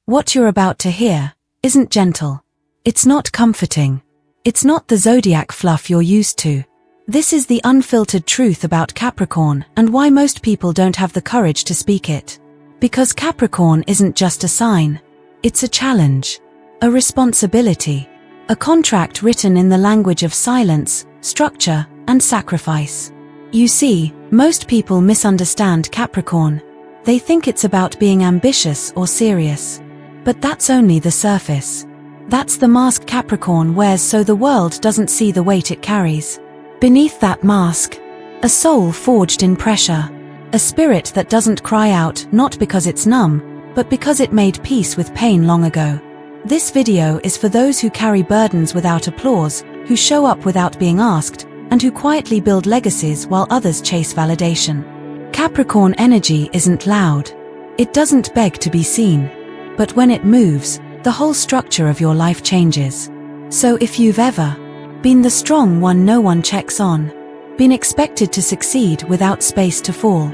What you're about to hear isn't gentle. It's not comforting. It's not the zodiac fluff you're used to. This is the unfiltered truth about Capricorn and why most people don't have the courage to speak it. Because Capricorn isn't just a sign. It's a challenge, a responsibility, a contract written in the language of silence, structure, and sacrifice. You see, most people misunderstand Capricorn. They think it's about being ambitious or serious. But that's only the surface. That's the mask Capricorn wears so the world doesn't see the weight it carries. Beneath that mask, a soul forged in pressure, a spirit that doesn't cry out not because it's numb, but because it made peace with pain long ago. This video is for those who carry burdens without applause, who show up without being asked, and who quietly build legacies while others chase validation. Capricorn energy isn't loud. It doesn't beg to be seen. But when it moves, the whole structure of your life changes. So if you've ever been the strong one no one checks on, been expected to succeed without space to fall,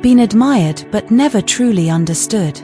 been admired but never truly understood,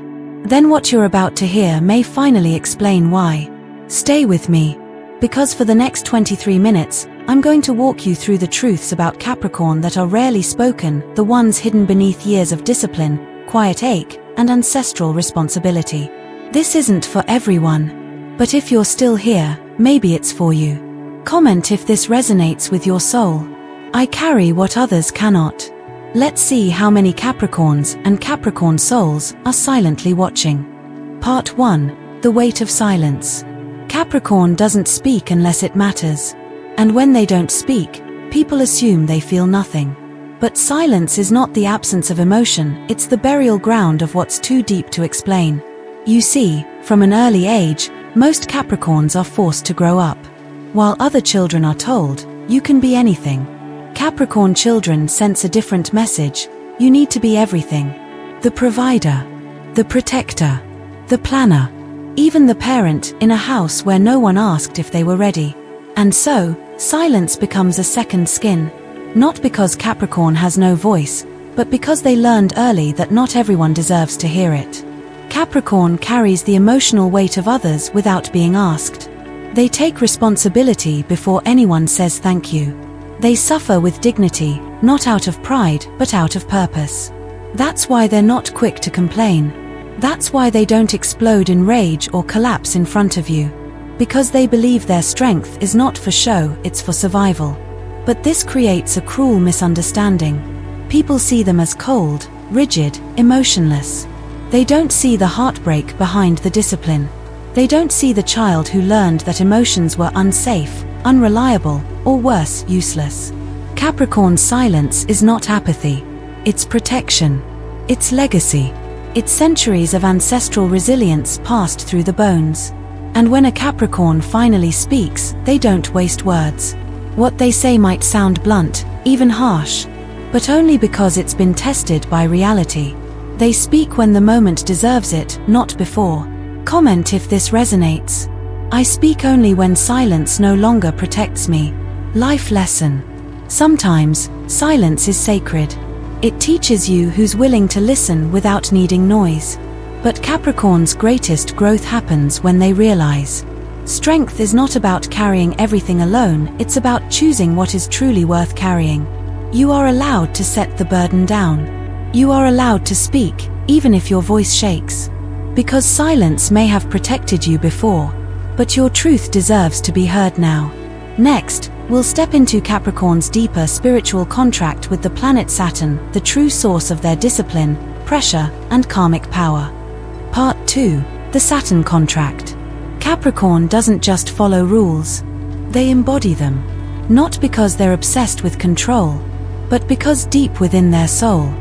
then what you're about to hear may finally explain why. Stay with me, because for the next 23 minutes, I'm going to walk you through the truths about Capricorn that are rarely spoken, the ones hidden beneath years of discipline, quiet ache, and ancestral responsibility. This isn't for everyone. But if you're still here, maybe it's for you. Comment if this resonates with your soul. I carry what others cannot. Let's see how many Capricorns and Capricorn souls are silently watching. Part 1. The weight of silence. Capricorn doesn't speak unless it matters. And when they don't speak, people assume they feel nothing. But silence is not the absence of emotion, it's the burial ground of what's too deep to explain. You see, from an early age, most Capricorns are forced to grow up. While other children are told, you can be anything. Capricorn children sense a different message. You need to be everything. The provider, the protector, the planner, even the parent in a house where no one asked if they were ready. And so, silence becomes a second skin. Not because Capricorn has no voice, but because they learned early that not everyone deserves to hear it. Capricorn carries the emotional weight of others without being asked. They take responsibility before anyone says thank you. They suffer with dignity, not out of pride, but out of purpose. That's why they're not quick to complain. That's why they don't explode in rage or collapse in front of you. Because they believe their strength is not for show, it's for survival. But this creates a cruel misunderstanding. People see them as cold, rigid, emotionless. They don't see the heartbreak behind the discipline. They don't see the child who learned that emotions were unsafe, unreliable, or worse, useless. Capricorn's silence is not apathy. It's protection. It's legacy. It's centuries of ancestral resilience passed through the bones. And when a Capricorn finally speaks, they don't waste words. What they say might sound blunt, even harsh, but only because it's been tested by reality. They speak when the moment deserves it, not before. Comment if this resonates. I speak only when silence no longer protects me. Life lesson. Sometimes, silence is sacred. It teaches you who's willing to listen without needing noise. But Capricorn's greatest growth happens when they realize. Strength is not about carrying everything alone, it's about choosing what is truly worth carrying. You are allowed to set the burden down. You are allowed to speak, even if your voice shakes. Because silence may have protected you before, but your truth deserves to be heard now. Next, we'll step into Capricorn's deeper spiritual contract with the planet Saturn, the true source of their discipline, pressure, and karmic power. Part 2. The Saturn contract. Capricorn doesn't just follow rules. They embody them. Not because they're obsessed with control, but because deep within their soul,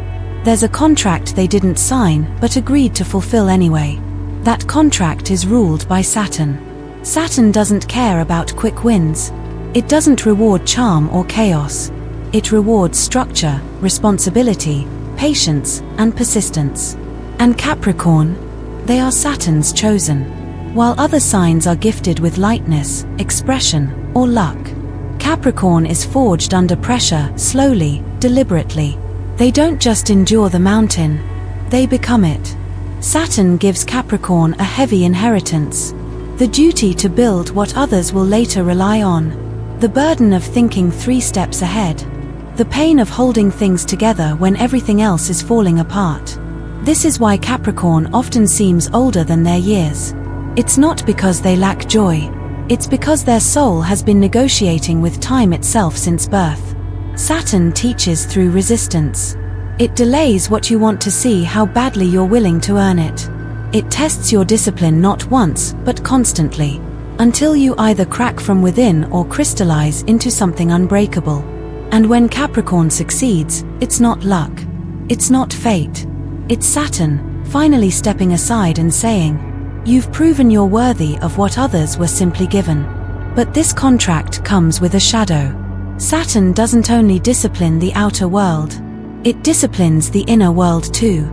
there's a contract they didn't sign but agreed to fulfill anyway. That contract is ruled by Saturn. Saturn doesn't care about quick wins. It doesn't reward charm or chaos. It rewards structure, responsibility, patience, and persistence. And Capricorn, they are Saturn's chosen. While other signs are gifted with lightness, expression, or luck, Capricorn is forged under pressure, slowly, deliberately. They don't just endure the mountain, they become it. Saturn gives Capricorn a heavy inheritance. The duty to build what others will later rely on. The burden of thinking 3 steps ahead. The pain of holding things together when everything else is falling apart. This is why Capricorn often seems older than their years. It's not because they lack joy. It's because their soul has been negotiating with time itself since birth. Saturn teaches through resistance. It delays what you want to see how badly you're willing to earn it. It tests your discipline not once, but constantly, until you either crack from within or crystallize into something unbreakable. And when Capricorn succeeds, it's not luck. It's not fate. It's Saturn, finally stepping aside and saying, "You've proven you're worthy of what others were simply given." But this contract comes with a shadow. Saturn doesn't only discipline the outer world. It disciplines the inner world too.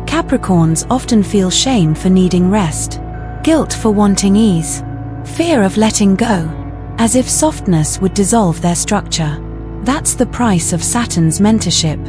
Capricorns often feel shame for needing rest, guilt for wanting ease, fear of letting go, as if softness would dissolve their structure. That's the price of Saturn's mentorship.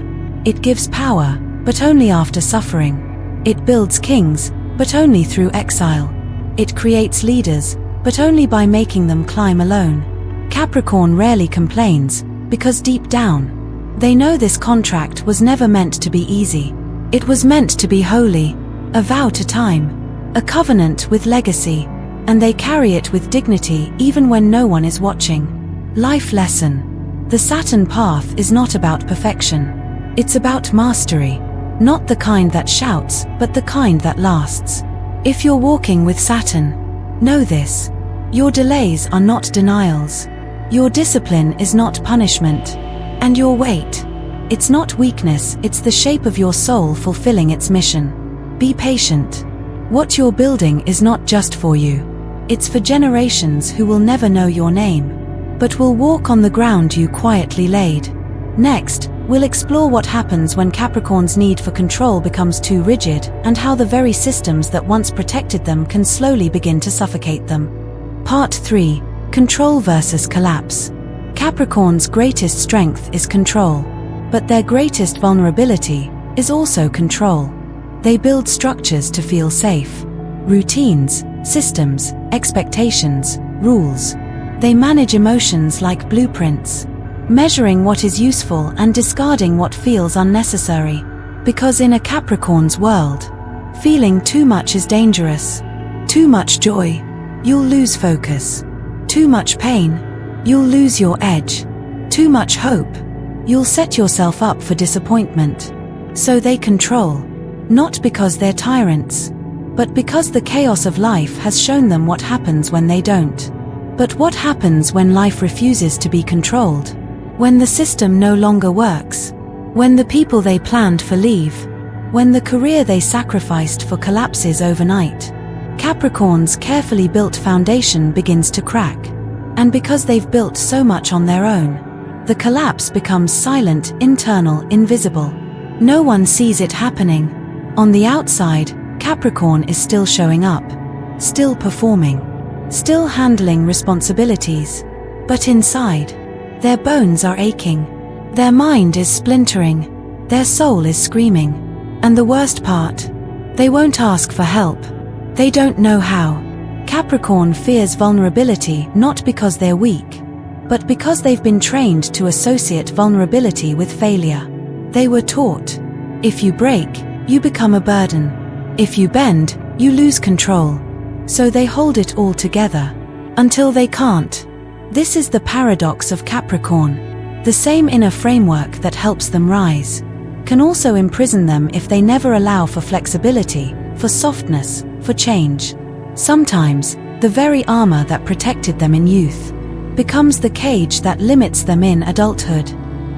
It gives power, but only after suffering. It builds kings, but only through exile. It creates leaders, but only by making them climb alone. Capricorn rarely complains, because deep down, they know this contract was never meant to be easy. It was meant to be holy, a vow to time, a covenant with legacy, and they carry it with dignity even when no one is watching. Life lesson. The Saturn path is not about perfection. It's about mastery. Not the kind that shouts, but the kind that lasts. If you're walking with Saturn, know this. Your delays are not denials. Your discipline is not punishment. And your wait, it's not weakness, it's the shape of your soul fulfilling its mission. Be patient. What you're building is not just for you. It's for generations who will never know your name, but will walk on the ground you quietly laid. Next, we'll explore what happens when Capricorn's need for control becomes too rigid, and how the very systems that once protected them can slowly begin to suffocate them. Part 3. Control versus collapse. Capricorn's greatest strength is control, but their greatest vulnerability is also control. They build structures to feel safe. Routines, systems, expectations, rules. They manage emotions like blueprints, measuring what is useful and discarding what feels unnecessary. Because in a Capricorn's world, feeling too much is dangerous. Too much joy, you'll lose focus. Too much pain, you'll lose your edge. Too much hope, you'll set yourself up for disappointment. So they control, not because they're tyrants, but because the chaos of life has shown them what happens when they don't. But what happens when life refuses to be controlled? When the system no longer works? When the people they planned for leave? When the career they sacrificed for collapses overnight? Capricorn's carefully built foundation begins to crack. And because they've built so much on their own, the collapse becomes silent, internal, invisible. No one sees it happening. On the outside, Capricorn is still showing up, still performing, still handling responsibilities. But inside, their bones are aching. Their mind is splintering. Their soul is screaming. And the worst part, they won't ask for help. They don't know how. Capricorn fears vulnerability not because they're weak, but because they've been trained to associate vulnerability with failure. They were taught, if you break, you become a burden. If you bend, you lose control. So they hold it all together, until they can't. This is the paradox of Capricorn. The same inner framework that helps them rise can also imprison them if they never allow for flexibility, for softness, for change. Sometimes, the very armor that protected them in youth becomes the cage that limits them in adulthood.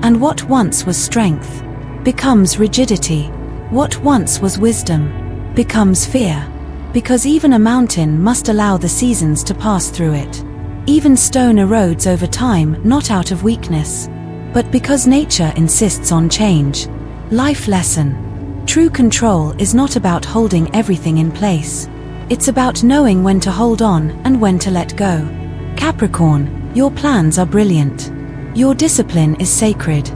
And what once was strength becomes rigidity. What once was wisdom becomes fear. Because even a mountain must allow the seasons to pass through it. Even stone erodes over time, not out of weakness, but because nature insists on change. Life lesson. True control is not about holding everything in place. It's about knowing when to hold on and when to let go. Capricorn, your plans are brilliant. Your discipline is sacred.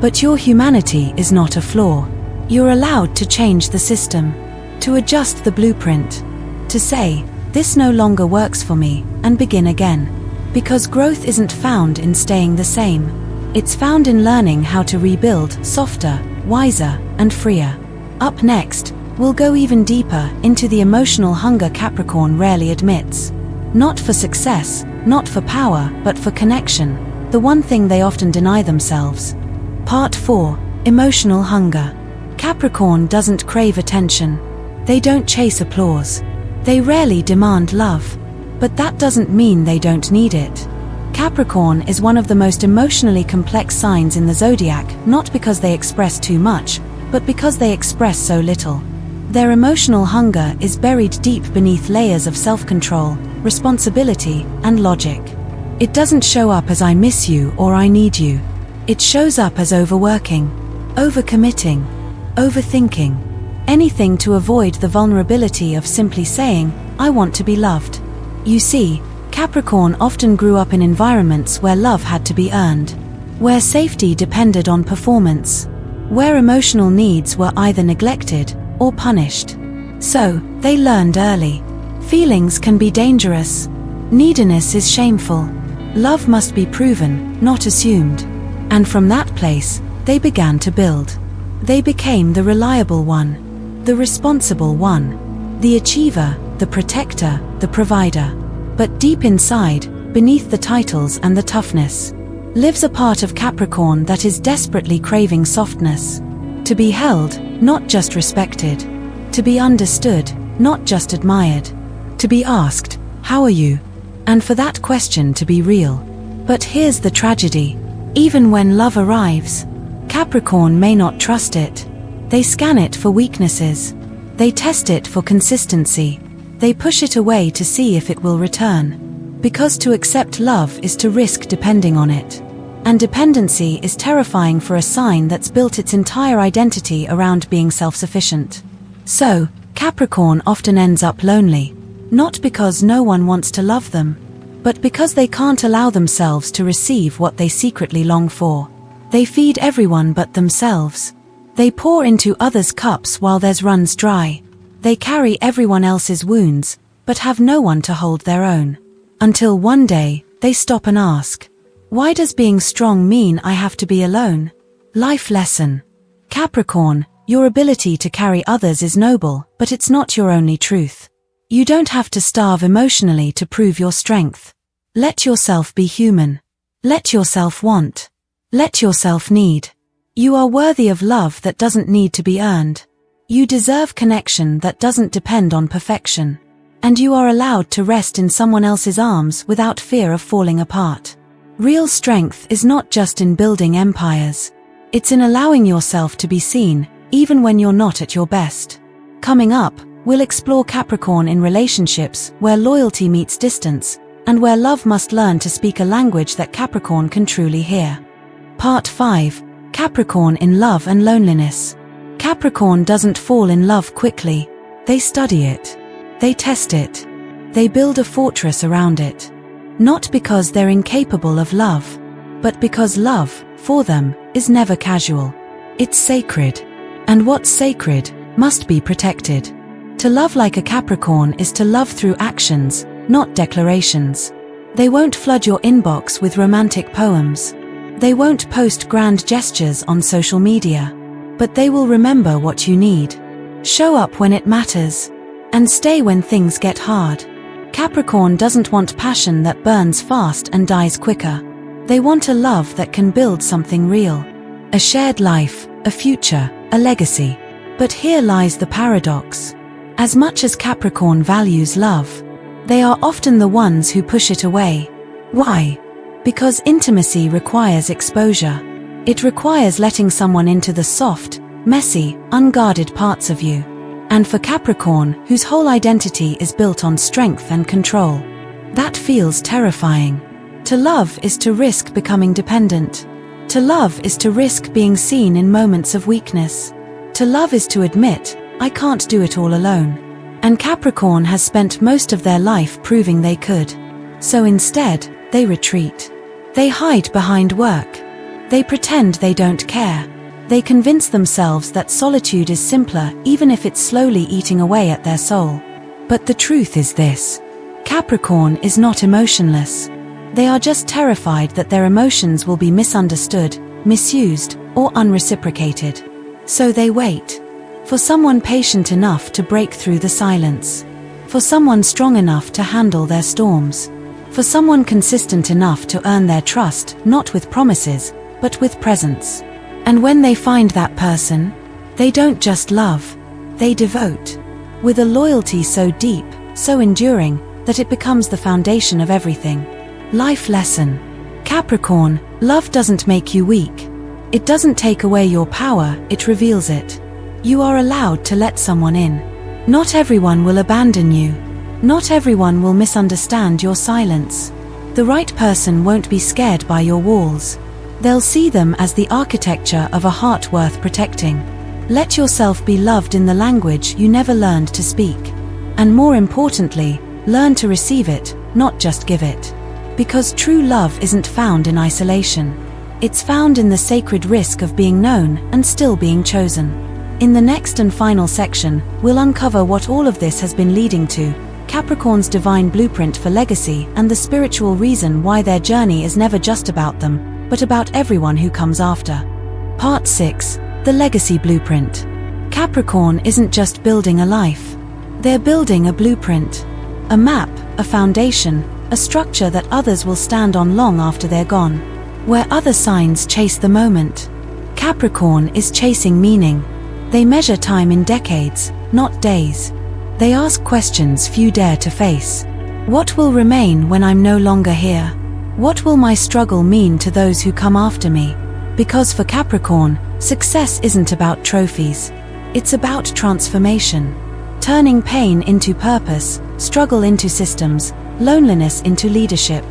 But your humanity is not a flaw. You're allowed to change the system. to adjust the blueprint, to say, this no longer works for me, and begin again. Because growth isn't found in staying the same. It's found in learning how to rebuild softer, wiser, and freer. Up next, we'll go even deeper into the emotional hunger Capricorn rarely admits. Not for success, not for power, but for connection, the one thing they often deny themselves. Part 4. Emotional hunger. Capricorn doesn't crave attention. They don't chase applause. They rarely demand love. But that doesn't mean they don't need it. Capricorn is one of the most emotionally complex signs in the zodiac, not because they express too much, but because they express so little. Their emotional hunger is buried deep beneath layers of self-control, responsibility, and logic. It doesn't show up as "I miss you" or "I need you." It shows up as overworking, overcommitting, overthinking. Anything to avoid the vulnerability of simply saying, "I want to be loved." You see, Capricorn often grew up in environments where love had to be earned, where safety depended on performance, where emotional needs were either neglected or punished. So, they learned early. Feelings can be dangerous. Neediness is shameful. Love must be proven, not assumed. And from that place, they began to build. They became the reliable one, the responsible one, the achiever, the protector, the provider. But deep inside, beneath the titles and the toughness, lives a part of Capricorn that is desperately craving softness. To be held, not just respected. To be understood, not just admired. To be asked, "How are you?" And for that question to be real. But here's the tragedy. Even when love arrives, Capricorn may not trust it. They scan it for weaknesses. They test it for consistency. They push it away to see if it will return. Because to accept love is to risk depending on it. And dependency is terrifying for a sign that's built its entire identity around being self-sufficient. So, Capricorn often ends up lonely. Not because no one wants to love them, but because they can't allow themselves to receive what they secretly long for. They feed everyone but themselves. They pour into others' cups while theirs runs dry. They carry everyone else's wounds, but have no one to hold their own. Until one day, they stop and ask, "Why does being strong mean I have to be alone?" Life lesson. Capricorn, your ability to carry others is noble, but it's not your only truth. You don't have to starve emotionally to prove your strength. Let yourself be human. Let yourself want. Let yourself need. You are worthy of love that doesn't need to be earned. You deserve connection that doesn't depend on perfection. And you are allowed to rest in someone else's arms without fear of falling apart. Real strength is not just in building empires. It's in allowing yourself to be seen, even when you're not at your best. Coming up, we'll explore Capricorn in relationships where loyalty meets distance, and where love must learn to speak a language that Capricorn can truly hear. Part 5. Capricorn in love and loneliness. Capricorn doesn't fall in love quickly. They study it. They test it. They build a fortress around it. Not because they're incapable of love, but because love, for them, is never casual. It's sacred. And what's sacred must be protected. To love like a Capricorn is to love through actions, not declarations. They won't flood your inbox with romantic poems. They won't post grand gestures on social media. But they will remember what you need. Show up when it matters. And stay when things get hard. Capricorn doesn't want passion that burns fast and dies quicker. They want a love that can build something real. A shared life, a future, a legacy. But here lies the paradox. As much as Capricorn values love, they are often the ones who push it away. Why? Because intimacy requires exposure. It requires letting someone into the soft, messy, unguarded parts of you. And for Capricorn, whose whole identity is built on strength and control, that feels terrifying. To love is to risk becoming dependent. To love is to risk being seen in moments of weakness. To love is to admit, "I can't do it all alone." And Capricorn has spent most of their life proving they could. So instead, they retreat. They hide behind work. They pretend they don't care. They convince themselves that solitude is simpler even if it's slowly eating away at their soul. But the truth is this: Capricorn is not emotionless. They are just terrified that their emotions will be misunderstood, misused, or unreciprocated. So they wait. For someone patient enough to break through the silence. For someone strong enough to handle their storms. For someone consistent enough to earn their trust, not with promises, but with presence. And when they find that person, they don't just love, they devote. With a loyalty so deep, so enduring, that it becomes the foundation of everything. Life lesson. Capricorn, love doesn't make you weak. It doesn't take away your power, it reveals it. You are allowed to let someone in. Not everyone will abandon you. Not everyone will misunderstand your silence. The right person won't be scared by your walls. They'll see them as the architecture of a heart worth protecting. Let yourself be loved in the language you never learned to speak. And more importantly, learn to receive it, not just give it. Because true love isn't found in isolation. It's found in the sacred risk of being known and still being chosen. In the next and final section, we'll uncover what all of this has been leading to, Capricorn's divine blueprint for legacy, and the spiritual reason why their journey is never just about them, but about everyone who comes after. Part 6. The Legacy Blueprint. Capricorn isn't just building a life. They're building a blueprint. A map, a foundation, a structure that others will stand on long after they're gone. Where other signs chase the moment, Capricorn is chasing meaning. They measure time in decades, not days. They ask questions few dare to face. What will remain when I'm no longer here? What will my struggle mean to those who come after me? Because for Capricorn, success isn't about trophies. It's about transformation. Turning pain into purpose, struggle into systems, loneliness into leadership.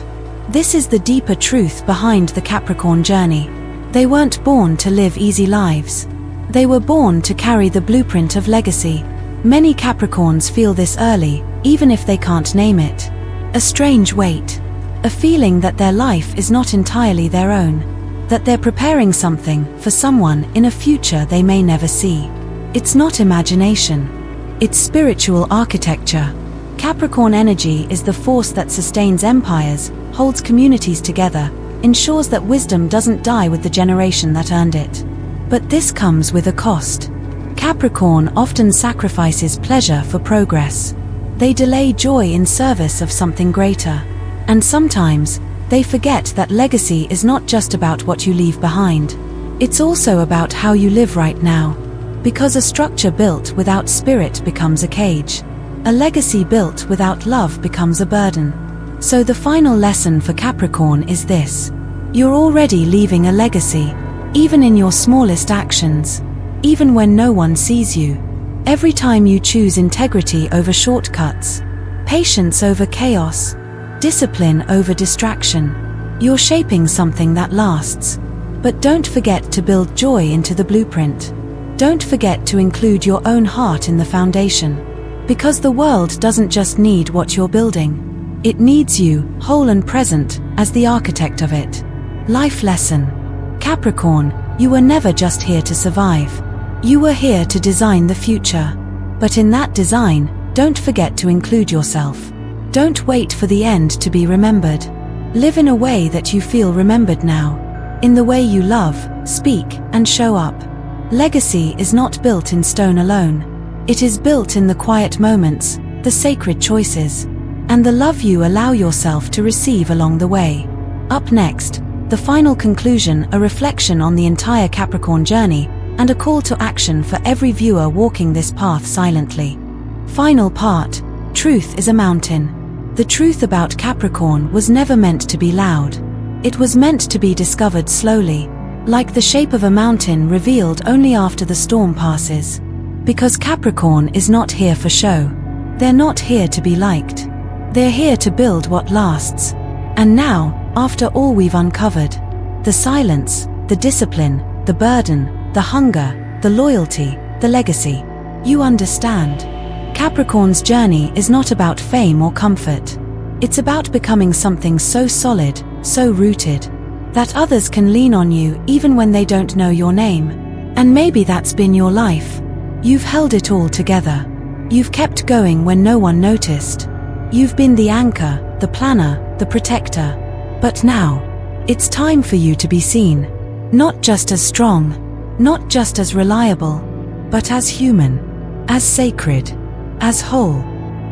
This is the deeper truth behind the Capricorn journey. They weren't born to live easy lives. They were born to carry the blueprint of legacy. Many Capricorns feel this early, even if they can't name it. A strange weight. A feeling that their life is not entirely their own. That they're preparing something for someone in a future they may never see. It's not imagination. It's spiritual architecture. Capricorn energy is the force that sustains empires, holds communities together, ensures that wisdom doesn't die with the generation that earned it. But this comes with a cost. Capricorn often sacrifices pleasure for progress. They delay joy in service of something greater. And sometimes, they forget that legacy is not just about what you leave behind. It's also about how you live right now. Because a structure built without spirit becomes a cage. A legacy built without love becomes a burden. So the final lesson for Capricorn is this: you're already leaving a legacy, even in your smallest actions, even when no one sees you. Every time you choose integrity over shortcuts, patience over chaos, discipline over distraction, you're shaping something that lasts. But don't forget to build joy into the blueprint. Don't forget to include your own heart in the foundation. Because the world doesn't just need what you're building. It needs you, whole and present, as the architect of it. Life lesson. Capricorn, you were never just here to survive. You were here to design the future. But in that design, don't forget to include yourself. Don't wait for the end to be remembered. Live in a way that you feel remembered now. In the way you love, speak, and show up. Legacy is not built in stone alone. It is built in the quiet moments, the sacred choices, and the love you allow yourself to receive along the way. Up next, the final conclusion, a reflection on the entire Capricorn journey, and a call to action for every viewer walking this path silently. Final part. Truth is a mountain. The truth about Capricorn was never meant to be loud. It was meant to be discovered slowly, like the shape of a mountain revealed only after the storm passes. Because Capricorn is not here for show. They're not here to be liked. They're here to build what lasts. And now, after all we've uncovered, the silence, the discipline, the burden, the hunger, the loyalty, the legacy, you understand. Capricorn's journey is not about fame or comfort. It's about becoming something so solid, so rooted, that others can lean on you even when they don't know your name. And maybe that's been your life. You've held it all together. You've kept going when no one noticed. You've been the anchor, the planner, the protector. But now, it's time for you to be seen. Not just as strong, not just as reliable, but as human, as sacred, as whole.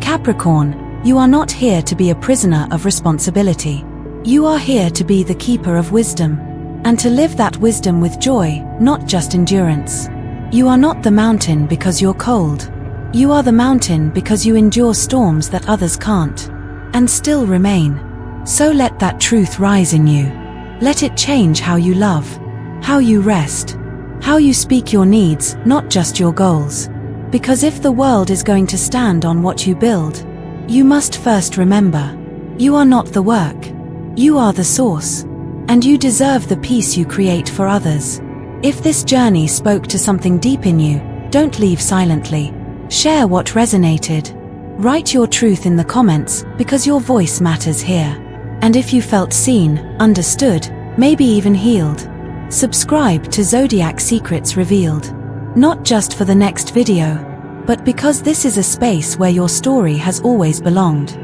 Capricorn, you are not here to be a prisoner of responsibility. You are here to be the keeper of wisdom, and to live that wisdom with joy, not just endurance. You are not the mountain because you're cold. You are the mountain because you endure storms that others can't, and still remain. So let that truth rise in you. Let it change how you love, how you rest, how you speak your needs, not just your goals. Because if the world is going to stand on what you build, you must first remember, you are not the work. You are the source, and you deserve the peace you create for others. If this journey spoke to something deep in you, don't leave silently. Share what resonated. Write your truth in the comments, because your voice matters here. And if you felt seen, understood, maybe even healed, subscribe to Zodiac Secrets Revealed. Not just for the next video, but because this is a space where your story has always belonged.